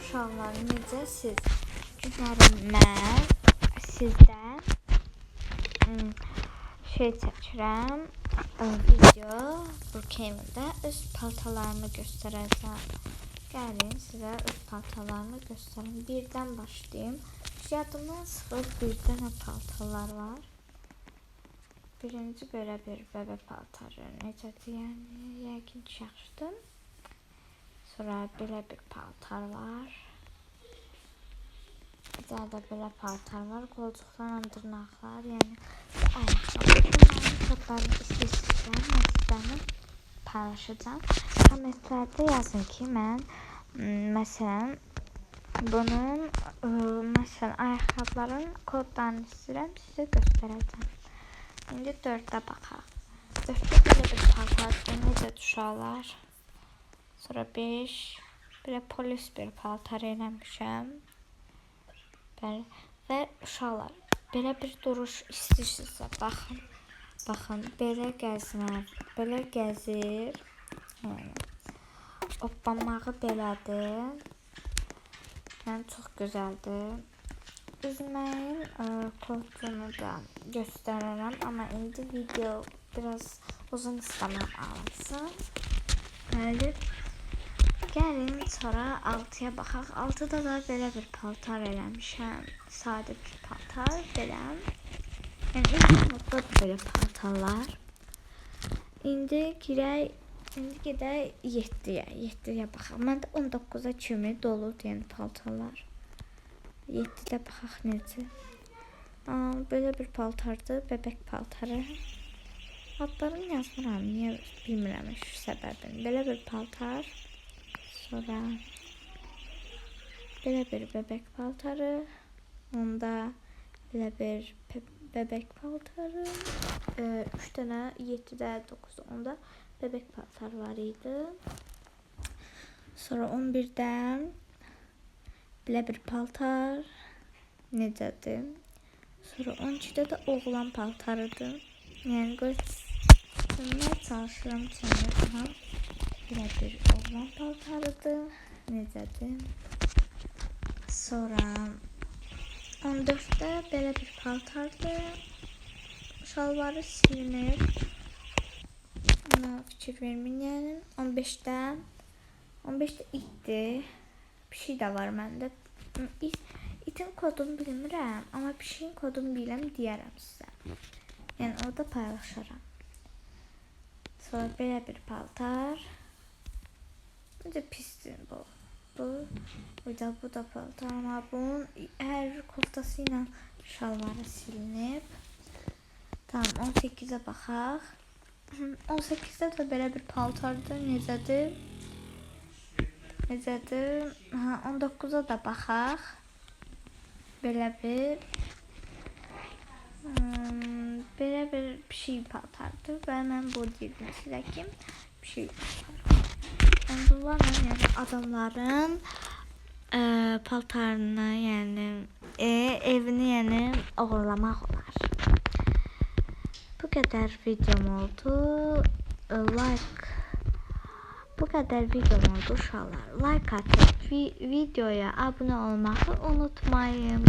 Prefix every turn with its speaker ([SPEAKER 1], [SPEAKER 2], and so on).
[SPEAKER 1] uşaqlar, necəsiz? Günlərim mən sizdən çəkirəm, video Brookhaven'da öz paltalarımı göstərəcəm. Gəlin sizə öz paltalarımı göstərim. Birdən başlayayım. Yadımdan çıxıb bir dənə paltalar var. Birinci belə bir bebə paltarı. Necədir yəni? Yəqin yaxşıdır. Sonra belə bir paltar var. Bir daha da belə paltar var. Qolcuqlarla dırnaqlar, yəni ayaqqabı. Bunların kodlarını istəyirəm, mən sizlərlə paylaşacağım. Kommentlərdə yazın ki, mən məsələn bunun ayaqqabıların kodlarını istəyirəm, sizə göstərəcəm. İndi 4-də baxaq. 4-də belə bir paltardır, necə uşaqlar. Sonra 5, belə polis bir paltar eləmişəm. Və uşaqlar, belə bir duruş istəyirsinizsə, baxın, belə gəzmər, belə gəzir. Oppamağı belədir. Yəni, çox gözəldir. Üzməyin kodunu da göstərərəm, amma indi video biraz uzun istəməm alınsın. Gəlin sonra 6-ya baxaq. 6-da da belə bir paltar eləmişəm. Sadə bir paltar, belə. Yəni, ilk belə paltarlar. İndi gedək 7-yə baxaq. Məndə 19-a kimi doludur, yəni paltarlar. 7-də baxaq necə. Belə bir paltardır, bebək paltarı. Adlarını yazmıram, niyə bilmirəm şu səbəbini. Belə bir paltar. Sonra belə bir bebək paltarı. Onda belə bir bebək paltarı. 3 dənə 7-də, 9-da, 10-da bebək paltar var idi. Sonra 11-dən belə bir paltar. Necədir? Sonra 12-də də oğlan paltarıdır. Yəni göstərməyə çalışıram çəmrə. Belə bir oğlan paltarıdır. Necədir? Sonra 14-də belə bir paltardır. Şalvarı silinir. Buna fikir verməyin. 15-də itdir. Bir şey də var məndə. İtin kodunu bilmirəm, amma bir şeyin kodunu biləm, deyərəm sizə. Yəni orada paylaşaram. Sonra belə bir paltar. Necə pisdir bu. Bu da paltar, amma bunun hər koftası ilə şalvarı silinib. Tamam, 18-ə baxaq. 18-də də belə bir paltardır. Necədir? 19-a da baxaq. Belə bir şey paltardır. Və mən bu deyirdim sizə ki, bir şey paltar. Bunlarla yəni adamların paltarını, yəni evini yəni oğurlamaq olar. Bu qədər videom oldu. Bu qədər videom oldu uşaqlar. Like atıb videoya abunə olmağı unutmayın.